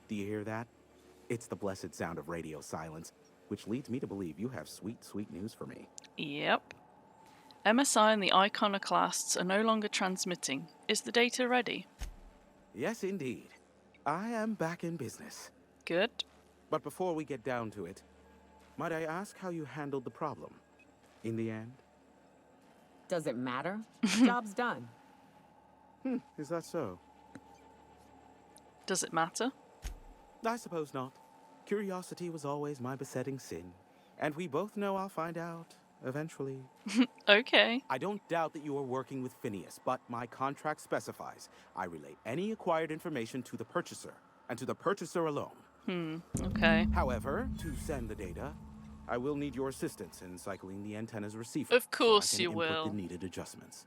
Do you hear that? It's the blessed sound of radio silence, which leads me to believe you have sweet, sweet news for me. Yep. MSI and the Iconoclasts are no longer transmitting. Is the data ready? Yes, indeed. I am back in business. Good. But before we get down to it, might I ask how you handled the problem? In the end? Does it matter? Job's done. Is that so? Does it matter? I suppose not. Curiosity was always my besetting sin, and we both know I'll find out eventually. Okay. I don't doubt that you are working with Phineas, but my contract specifies I relay any acquired information to the purchaser, and to the purchaser alone. Okay. However, to send the data, I will need your assistance in cycling the antenna's receiver. Of course so I can you input will. the needed adjustments.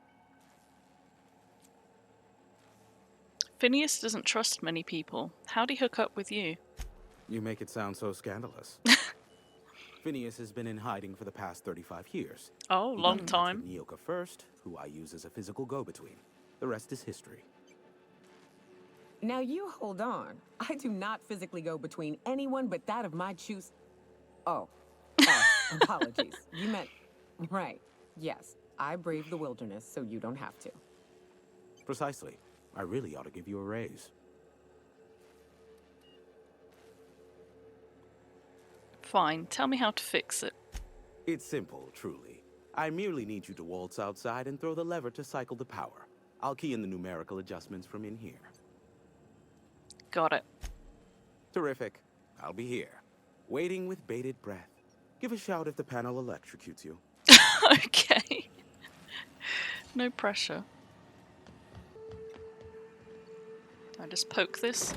Phineas doesn't trust many people. How'd he hook up with you? You make it sound so scandalous. Phineas has been in hiding for the past 35 years. Oh, He long got in touch time. with Nyoka first, who I use as a physical go-between. The rest is history. Now you hold on. I do not physically go between anyone but that of my choose. Oh, apologies. You meant right. Yes, I braved the wilderness, so you don't have to. Precisely. I really ought to give you a raise. Fine. Tell me how to fix it. It's simple, truly. I merely need you to waltz outside and throw the lever to cycle the power. I'll key in the numerical adjustments from in here. Got it. Terrific. I'll be here, waiting with bated breath. Give a shout if the panel electrocutes you. Okay. No pressure. I just poke this.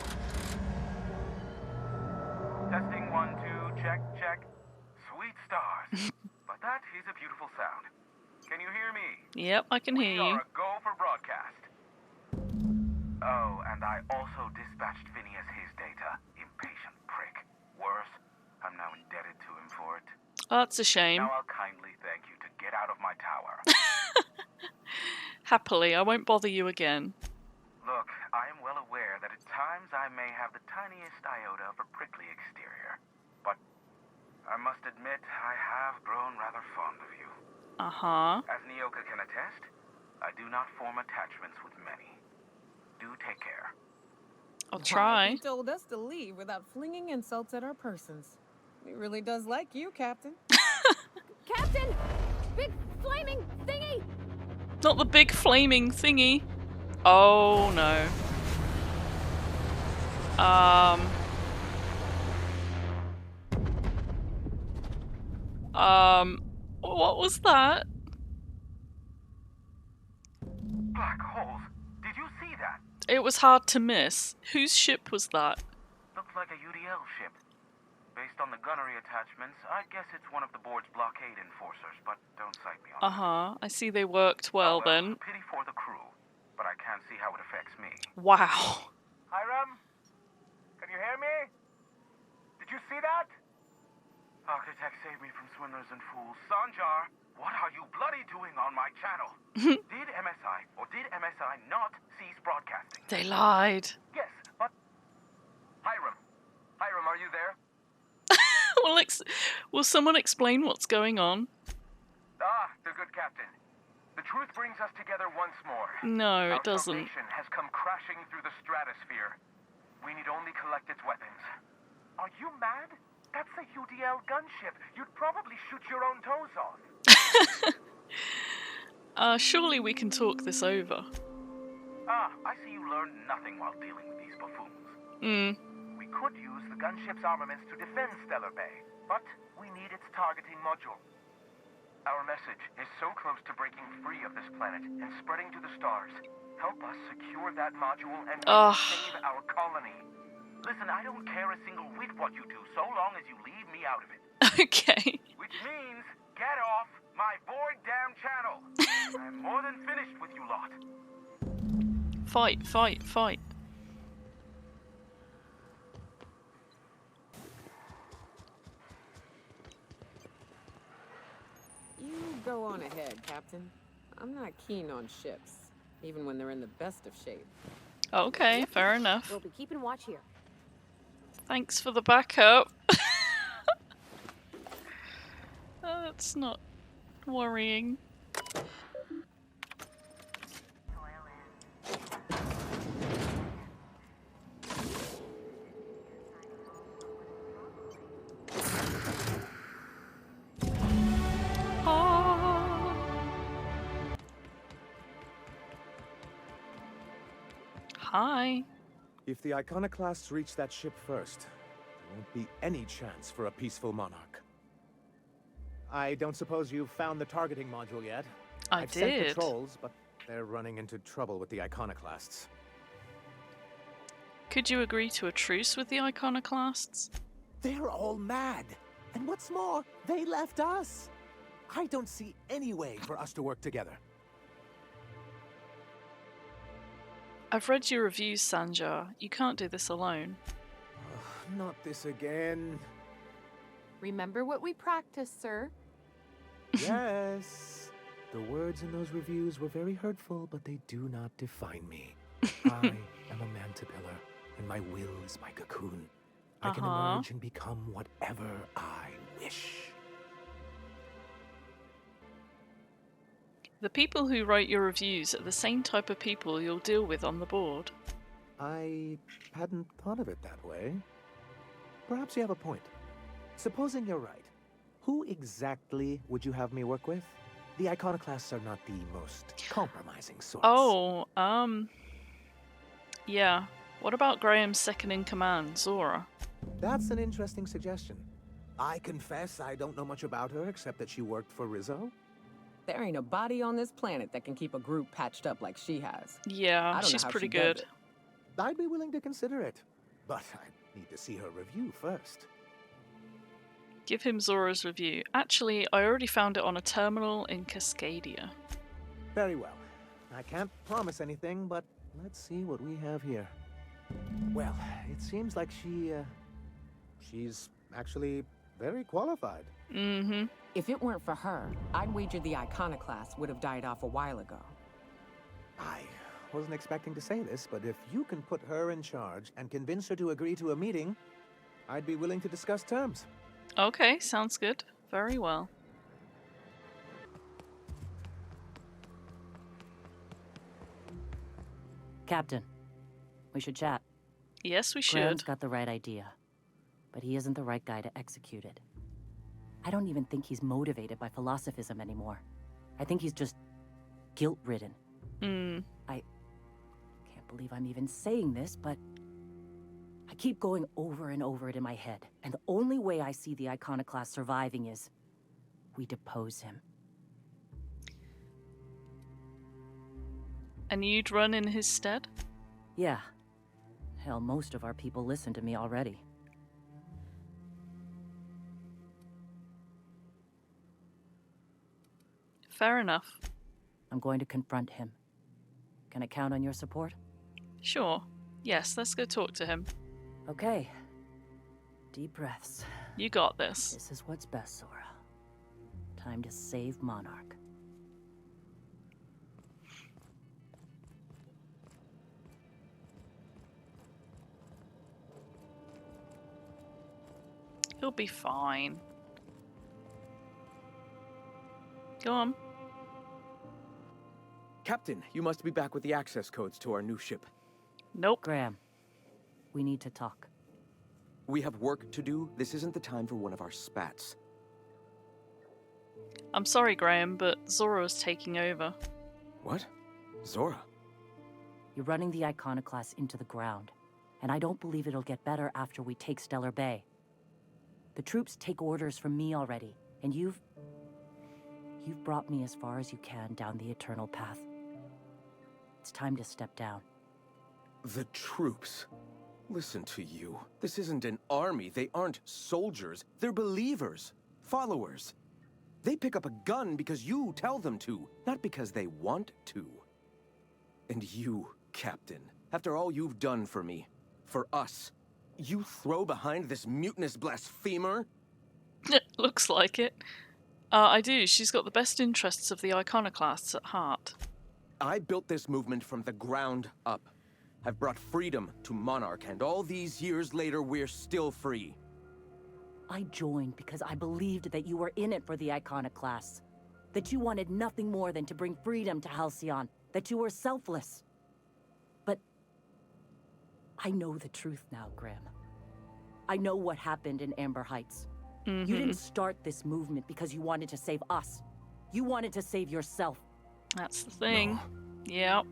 Testing 1, 2, check, check. Sweet stars. But that is a beautiful sound. Can you hear me? Yep, I can hear We you. are a go for broadcast. Oh, and I also dispatched Phineas his data. Impatient prick. Worse, I'm now indebted to him for it. Oh, that's a shame. Now I'll kindly thank you to get out of my tower. Happily, I won't bother you again. Look, I am well aware that at times I may have the tiniest iota of a prickly exterior. But I must admit, I have grown rather fond of you. Uh-huh. As Nyoka can attest, I do not form attachments with many. Do take care. I'll Wow, try. he told us to leave without flinging insults at our persons. He really does like you, Captain. Captain! Big flaming thingy! Not the big flaming thingy. Oh no. What was that? Black holes. Did you see that? It was hard to miss. Whose ship was that? Looks like a UDL ship. Based on the gunnery attachments, I guess it's one of the board's blockade enforcers, but don't cite me on that. Uh-huh. I see they worked well Oh, then. Pity for the crew, but I can't see how it affects me. Wow. Hiram? Can you hear me? Did you see that? Architect, save me from swindlers and fools. Sanjar, what are you bloody doing on my channel? Did MSI or did MSI not cease broadcasting? They lied. Yes, but... Hiram. Hiram, are you there? Well, will someone explain what's going on? Ah, the good captain. The truth brings us together once more. No, Our it doesn't. salvation has come crashing through the stratosphere. We need only collect its weapons. Are you mad? That's a UDL gunship. You'd probably shoot your own toes off. Surely we can talk this over. Ah, I see you learned nothing while dealing with these buffoons. We could use the gunship's armaments to defend Stellar Bay, but we need its targeting module. Our message is so close to breaking free of this planet and spreading to the stars. Help us secure that module and save our colony. Listen, I don't care a single whit what you do, so long as you leave me out of it. Okay. Which means, get off my void damn channel. I'm more than finished with you lot. Fight, fight, fight. You go on ahead, Captain. I'm not keen on ships, even when they're in the best of shape. Okay, fair enough. We'll be keeping watch here. Thanks for the backup. That's not worrying. Hi. If the Iconoclasts reach that ship first, there won't be any chance for a peaceful monarch. I don't suppose you've found the targeting module yet? I've sent did. patrols, but they're running into trouble with the Iconoclasts. Could you agree to a truce with the Iconoclasts? They're all mad! And what's more, they left us! I don't see any way for us to work together. I've read your reviews, Sanjar. You can't do this alone. Not this again. Remember what we practiced, sir. Yes. The words in those reviews were very hurtful, but they do not define me. I am a Mantipillar, and my will is my cocoon. I can emerge and become whatever I wish. The people who write your reviews are the same type of people you'll deal with on the board. I hadn't thought of it that way. Perhaps you have a point. Supposing you're right, who exactly would you have me work with? The Iconoclasts are not the most compromising sorts. Oh, yeah. What about Graham's second in command, Zora? That's an interesting suggestion. I confess I don't know much about her except that she worked for Rizzo. There ain't a body on this planet that can keep a group patched up like she has. Yeah, I don't she's know how pretty she does good. it. I'd be willing to consider it, but I need to see her review first. Give him Zora's review. Actually, I already found it on a terminal in Cascadia. Very well. I can't promise anything, but let's see what we have here. Well, it seems like she's actually very qualified. Mm-hmm. If it weren't for her, I'd wager the Iconoclast would have died off a while ago. I wasn't expecting to say this, but if you can put her in charge and convince her to agree to a meeting, I'd be willing to discuss terms. Okay, sounds good. Very well. Captain, we should chat. Yes, we Graham's should. got the right idea, but he isn't the right guy to execute it. I don't even think he's motivated by philosophism anymore. I think he's just guilt-ridden. I can't believe I'm even saying this, but I keep going over and over it in my head, and the only way I see the Iconoclast surviving is we depose him. And you'd run in his stead? Yeah. Hell, most of our people listen to me already. Fair enough. I'm going to confront him. Can I count on your support? Sure. Yes, let's go talk to him. Okay. Deep breaths. You got this. This is what's best, Zora. Time to save Monarch. He'll be fine. Go on. Captain, you must be back with the access codes to our new ship. Nope. Graham, we need to talk. We have work to do. This isn't the time for one of our spats. I'm sorry, Graham, but Zora's taking over. What? Zora? You're running the Iconoclast into the ground, and I don't believe it'll get better after we take Stellar Bay. The troops take orders from me already, and you've brought me as far as you can down the Eternal Path. It's time to step down. The troops. Listen to you. This isn't an army. They aren't soldiers. They're believers. Followers. They pick up a gun because you tell them to, not because they want to. And you, Captain, after all you've done for me, for us, you throw behind this mutinous blasphemer? Looks like it. I do. She's got the best interests of the Iconoclasts at heart. I built this movement from the ground up. I've brought freedom to Monarch, and all these years later, we're still free. I joined because I believed that you were in it for the Iconoclasts. That you wanted nothing more than to bring freedom to Halcyon. That you were selfless. But I know the truth now, Graham. I know what happened in Amber Heights. You didn't start this movement because you wanted to save us. You wanted to save yourself. That's the thing. No. Yep.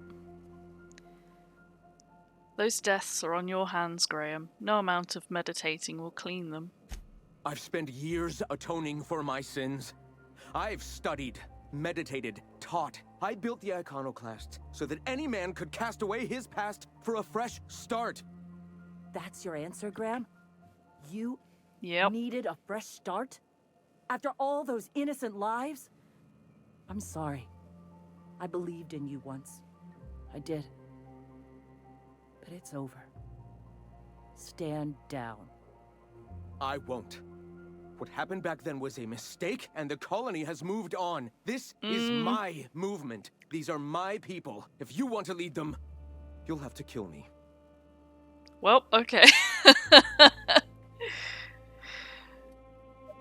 Those deaths are on your hands, Graham. No amount of meditating will clean them. I've spent years atoning for my sins. I've studied, meditated, taught. I built the Iconoclasts so that any man could cast away his past for a fresh start. That's your answer, Graham? You Yep. needed a fresh start? After all those innocent lives? I'm sorry. I believed in you once. I did. But it's over. Stand down. I won't. What happened back then was a mistake, and the colony has moved on. This is my movement. These are my people. If you want to lead them, you'll have to kill me. Well, okay.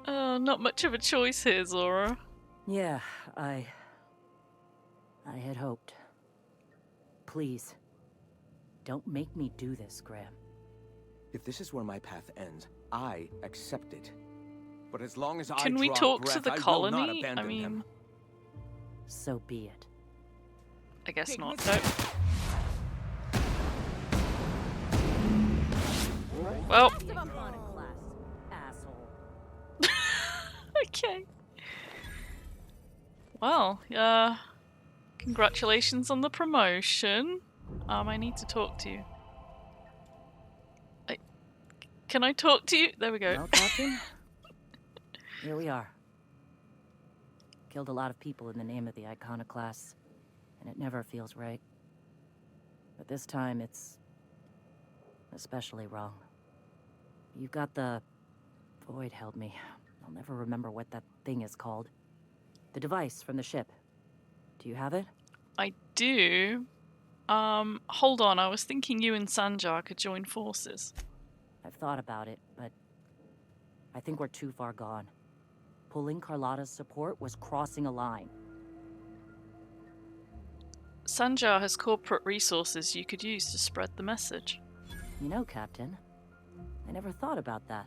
Not much of a choice here, Zora. Yeah, I had hoped. Please, don't make me do this, Graham. If this is where my path ends, I accept it. But as long as Can I we draw talk breath, to the I will not colony? abandon I mean, them. So be it. I guess not. Nope. Well, Asshole. okay. Well, congratulations on the promotion. I need to talk to you. Can I talk to you? There we go. Well, Captain, here we are. Killed a lot of people in the name of the Iconoclasts, and it never feels right. But this time, it's especially wrong. You've got the... Void held me. I'll never remember what that thing is called. The device from the ship. Do you have it? I do. Hold on. I was thinking you and Sanjar could join forces. I've thought about it, but I think we're too far gone. Pulling Carlotta's support was crossing a line. Sanjar has corporate resources you could use to spread the message. You know, Captain, I never thought about that.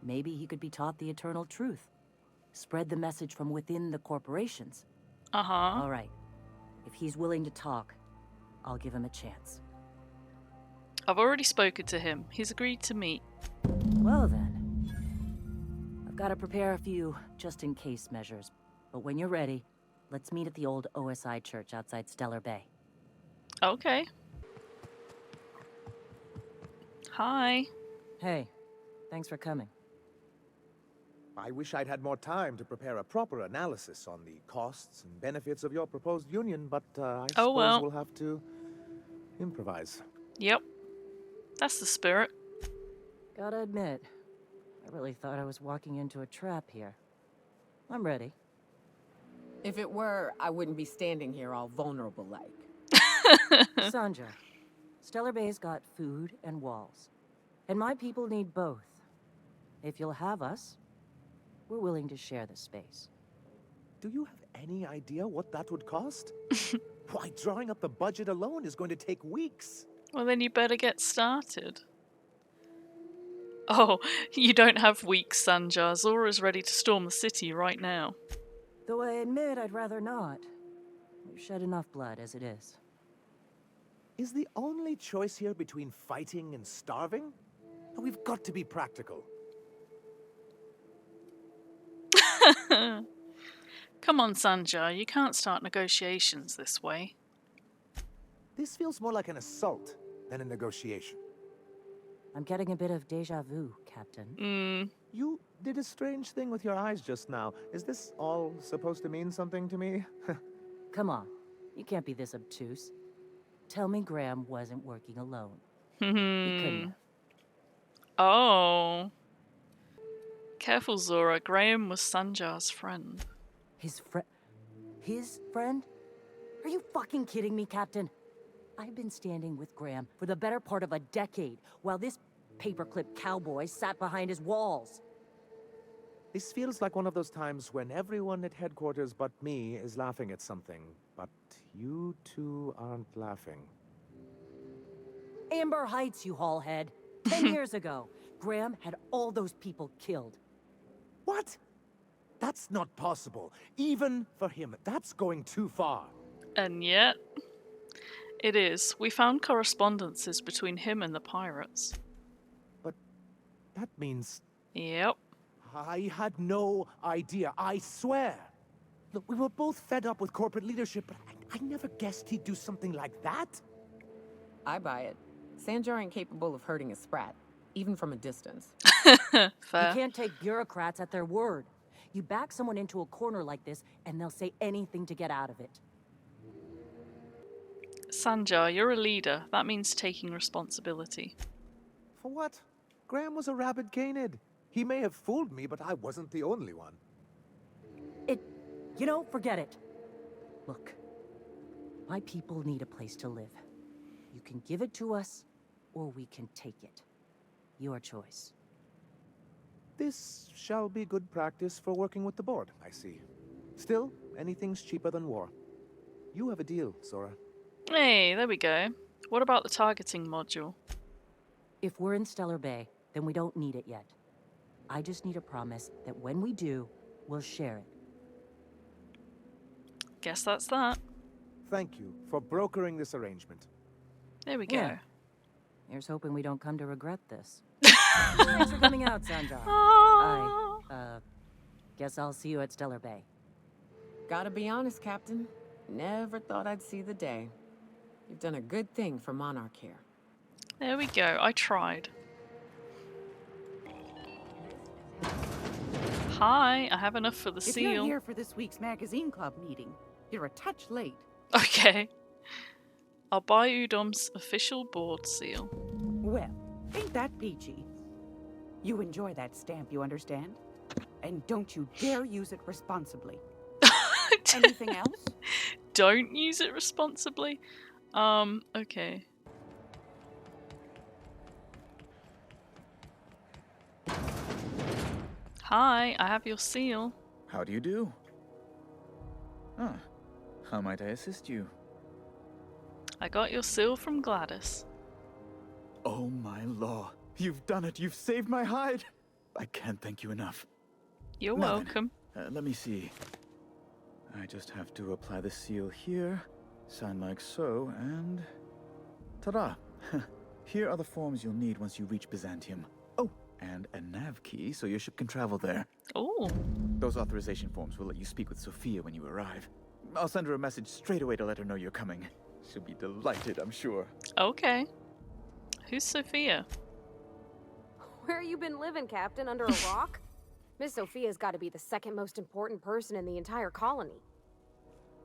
Maybe he could be taught the eternal truth. Spread the message from within the corporations. Uh-huh. All right. If he's willing to talk, I'll give him a chance. I've already spoken to him. He's agreed to meet. Well then. I've got to prepare a few just-in-case measures. But when you're ready, let's meet at the old OSI church outside Stellar Bay. Okay. Hi. Hey, thanks for coming. I wish I'd had more time to prepare a proper analysis on the costs and benefits of your proposed union, but I suppose well. we'll have to improvise. Yep. That's the spirit. Gotta admit, I really thought I was walking into a trap here. I'm ready. If it were, I wouldn't be standing here all vulnerable like. Sandra, Stellar Bay's got food and walls. And my people need both. If you'll have us, we're willing to share the space. Do you have any idea what that would cost? Why, drawing up the budget alone is going to take weeks. Well, then you better get started. Oh, you don't have weeks, Sanjar. Zora's ready to storm the city right now. Though I admit I'd rather not. We've shed enough blood as it is. Is the only choice here between fighting and starving? We've got to be practical. Come on, Sanjar. You can't start negotiations this way. This feels more like an assault than a negotiation. I'm getting a bit of deja vu, Captain. You did a strange thing with your eyes just now. Is this all supposed to mean something to me? Come on. You can't be this obtuse. Tell me Graham wasn't working alone. He couldn't. Oh. Careful, Zora. Graham was Sanjar's friend. His friend? His friend? Are you fucking kidding me, Captain? I've been standing with Graham for the better part of a decade, while this paperclip cowboy sat behind his walls. This feels like one of those times when everyone at headquarters but me is laughing at something, but you two aren't laughing. Amber Heights, you haulhead. 10 years ago, Graham had all those people killed. What? That's not possible. Even for him, that's going too far. And yet, it is. We found correspondences between him and the pirates. But that means Yep. I had no idea, I swear. Look, we were both fed up with corporate leadership, but I never guessed he'd do something like that. I buy it. Sanjar ain't capable of hurting a sprat, even from a distance. Fair. You can't take bureaucrats at their word. You back someone into a corner like this, and they'll say anything to get out of it. Sanjar, you're a leader. That means taking responsibility. For what? Graham was a rabid canid. He may have fooled me, but I wasn't the only one. You know, forget it. Look, my people need a place to live. You can give it to us, or we can take it. Your choice. This shall be good practice for working with the board, I see. Still, anything's cheaper than war. You have a deal, Sora. Hey, there we go. What about the targeting module? If we're in Stellar Bay, then we don't need it yet. I just need a promise that when we do, we'll share it. Guess that's that. Thank you for brokering this arrangement. There we go. Yeah. Here's hoping we don't come to regret this. Thanks for coming out, Sanjar. Ah. Guess I'll see you at Stellar Bay. Gotta be honest, Captain. Never thought I'd see the day. You've done a good thing for Monarch here. There we go. I tried. Hi, I have enough for the If seal. you're here for this week's magazine club meeting, you're a touch late. Okay. I'll buy Udom's official board seal. Well, ain't that peachy? You enjoy that stamp, you understand? And don't you dare use it responsibly. Anything else? Don't use it responsibly. Okay. Hi, I have your seal. How do you do? Ah, how might I assist you? I got your seal from Gladys. Oh my law. You've done it. You've saved my hide. I can't thank you enough. You're Now then, welcome. let me see. I just have to apply the seal here, sign like so, and... ta-da! Here are the forms you'll need once you reach Byzantium. Oh, and a nav key so your ship can travel there. Oh. Those authorization forms will let you speak with Sophia when you arrive. I'll send her a message straight away to let her know you're coming. She'll be delighted, I'm sure. Okay. Who's Sophia? Where you been living, Captain? Under a rock? Miss Sophia's got to be the second most important person in the entire colony.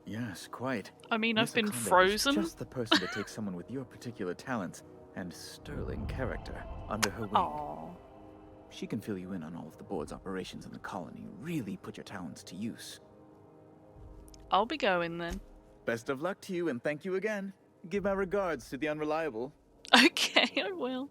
Yes, quite. I mean, Miss I've been Akande is frozen. just the person to take someone with your particular talents and sterling character under her wing. Aww. She can fill you in on all of the board's operations in the colony. Really put your talents to use. I'll be going then. Best of luck to you, and thank you again. Give my regards to the Unreliable. Okay, I will.